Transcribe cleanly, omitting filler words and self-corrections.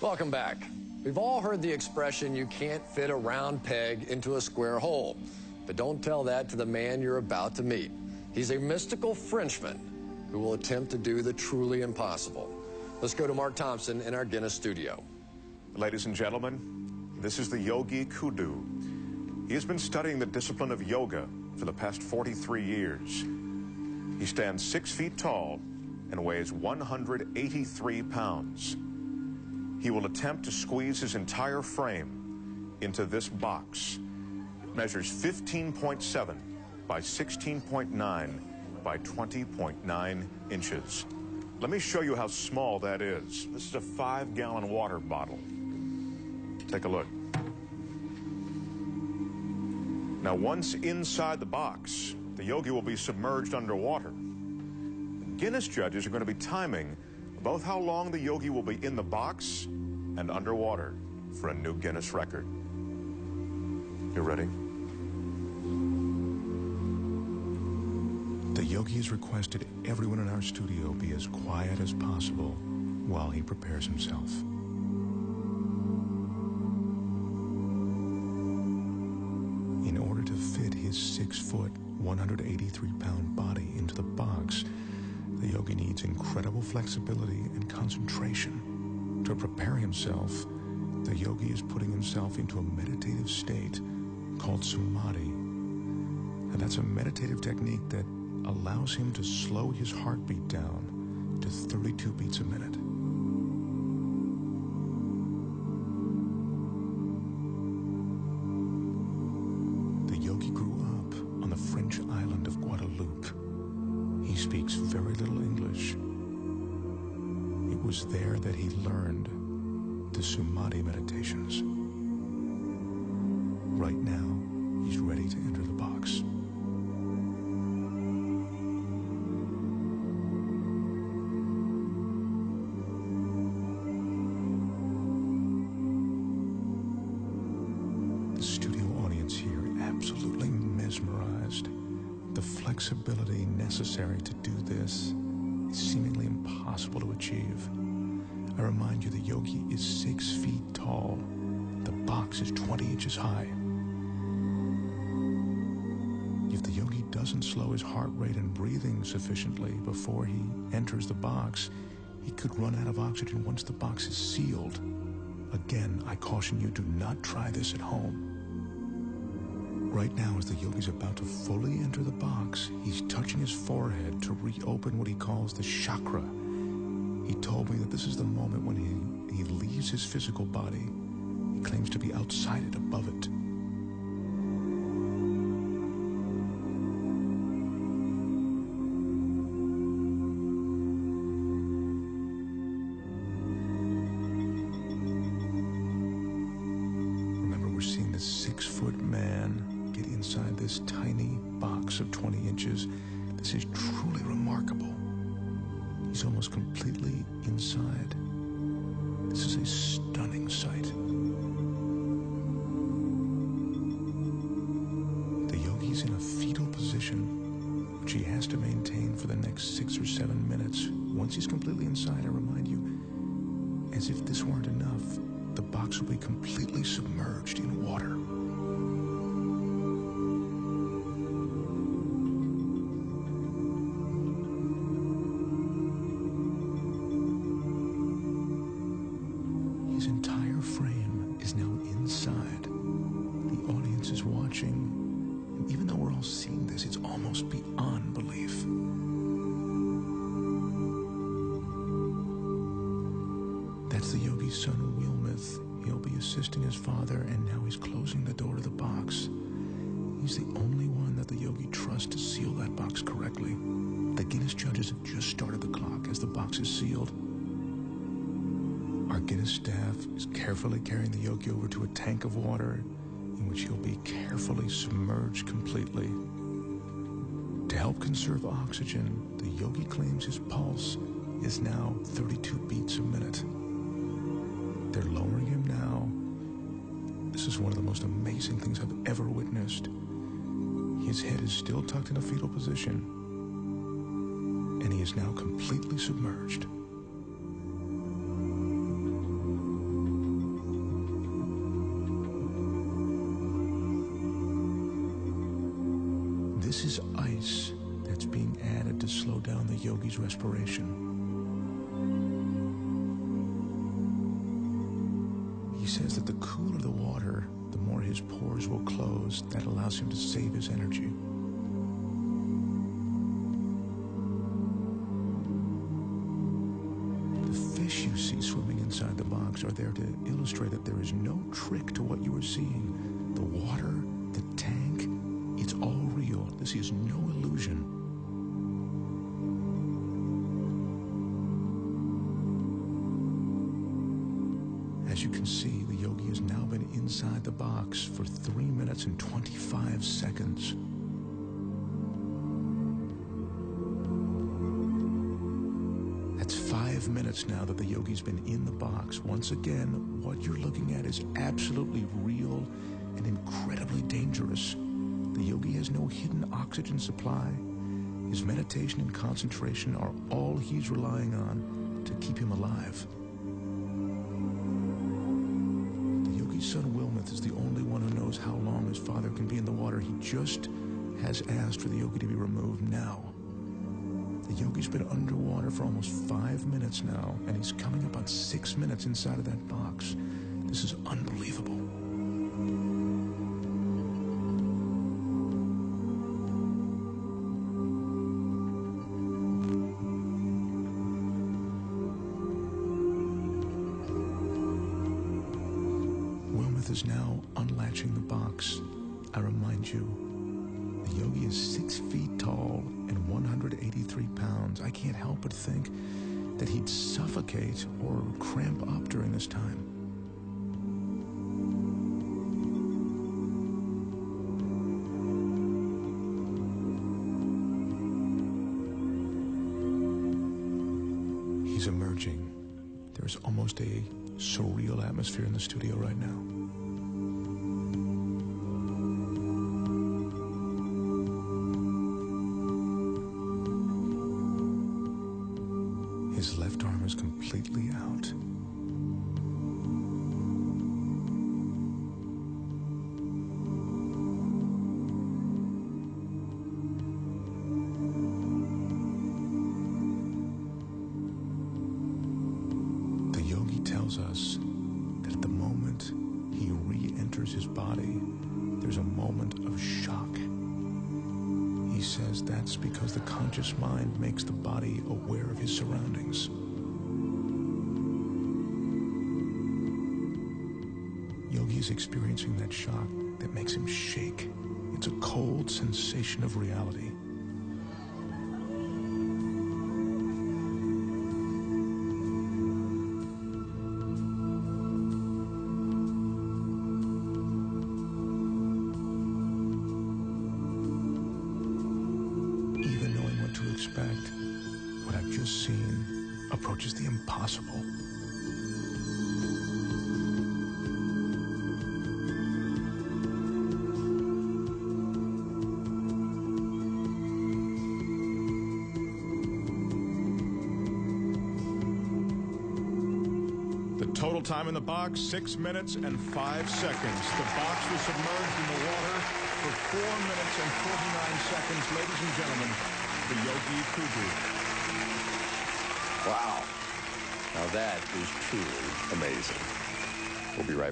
Welcome back. We've all heard the expression, you can't fit a round peg into a square hole. But don't tell that to the man you're about to meet. He's a mystical Frenchman who will attempt to do the truly impossible. Let's go to Mark Thompson in our Guinness studio. Ladies and gentlemen, this is the Yogi Coudoux. He has been studying the discipline of yoga for the past 43 years. He stands 6 feet tall and weighs 183 pounds. He will attempt to squeeze his entire frame into this box. It measures 15.7 by 16.9 by 20.9 inches. Let me show you how small that is. This is a 5-gallon water bottle. Take a look. Now, once inside the box, the yogi will be submerged underwater. The Guinness judges are going to be timing both how long the yogi will be in the box and underwater for a new Guinness record. You ready? The yogi has requested everyone in our studio be as quiet as possible while he prepares himself. In order to fit his 6-foot, 183-pound body into the box, the yogi needs incredible flexibility and concentration. To prepare himself, the yogi is putting himself into a meditative state called samadhi. And that's a meditative technique that allows him to slow his heartbeat down to 32 beats a minute. The yogi grew up on the French island of Guadeloupe. He speaks very little English. It was there that he learned the samadhi meditations. Right now, he's ready to enter the box. The studio audience here absolutely mesmerized. The flexibility necessary to do this is seemingly impossible to achieve. I remind you, the yogi is 6 feet tall. The box is 20 inches high. If the yogi doesn't slow his heart rate and breathing sufficiently before he enters the box, he could run out of oxygen once the box is sealed. Again, I caution you, do not try this at home. Right now, as the yogi's about to fully enter the box, he's touching his forehead to reopen what he calls the chakra. He told me that this is the moment when he leaves his physical body. He claims to be outside it, above it. Remember, we're seeing this 6-foot man get inside this tiny box of 20 inches. This is truly remarkable. He's almost completely inside. This is a stunning sight. The yogi's in a fetal position, which he has to maintain for the next 6 or 7 minutes. Once he's completely inside, I remind you, as if this weren't enough, the box will be completely submerged in water. His entire frame is now inside. The audience is watching, and even though we're all seeing this, it's almost beyond belief. That's the yogi's son, Wilmeth. He'll be assisting his father, and now he's closing the door to the box. He's the only one that the yogi trusts to seal that box correctly. The Guinness judges have just started the clock as the box is sealed. Our Guinness staff is carefully carrying the yogi over to a tank of water in which he'll be carefully submerged completely. To help conserve oxygen, the yogi claims his pulse is now 32 beats a minute. They're lowering him now. This is one of the most amazing things I've ever witnessed. His head is still tucked in a fetal position, and he is now completely submerged. ice that's being added to slow down the yogi's respiration. He says that the cooler the water, the more his pores will close. That allows him to save his energy. The fish you see swimming inside the box are there to illustrate that there is no trick to what you are seeing. The water, the tank, it's all real. This is no illusion. As you can see, the yogi has now been inside the box for 3 minutes and 25 seconds. That's 5 minutes now that the yogi's been in the box. Once again, what you're looking at is absolutely real and incredibly dangerous. The yogi has no hidden oxygen supply. His meditation and concentration are all he's relying on to keep him alive. His son Wilmeth is the only one who knows how long his father can be in the water. He just has asked for the yogi to be removed now. The yogi's been underwater for almost 5 minutes now, and he's coming up on 6 minutes inside of that box. This is unbelievable. Is now unlatching the box. I remind you, the yogi is 6 feet tall and 183 pounds. I can't help but think that he'd suffocate or cramp up during this time. He's emerging. There's almost a surreal atmosphere in the studio right now. His left arm is completely out. The yogi tells us that at the moment he re-enters his body, there's a moment of shock. He says that's because the conscious mind makes the body aware of his surroundings. Yogi is experiencing that shock that makes him shake. It's a cold sensation of reality. Expect, what I've just seen approaches the impossible. The total time in the box, 6 minutes and 5 seconds. The box was submerged in the water for 4 minutes and 49 seconds. Ladies and gentlemen, the Yogi Coudoux. Wow. Now that is truly amazing. We'll be right back.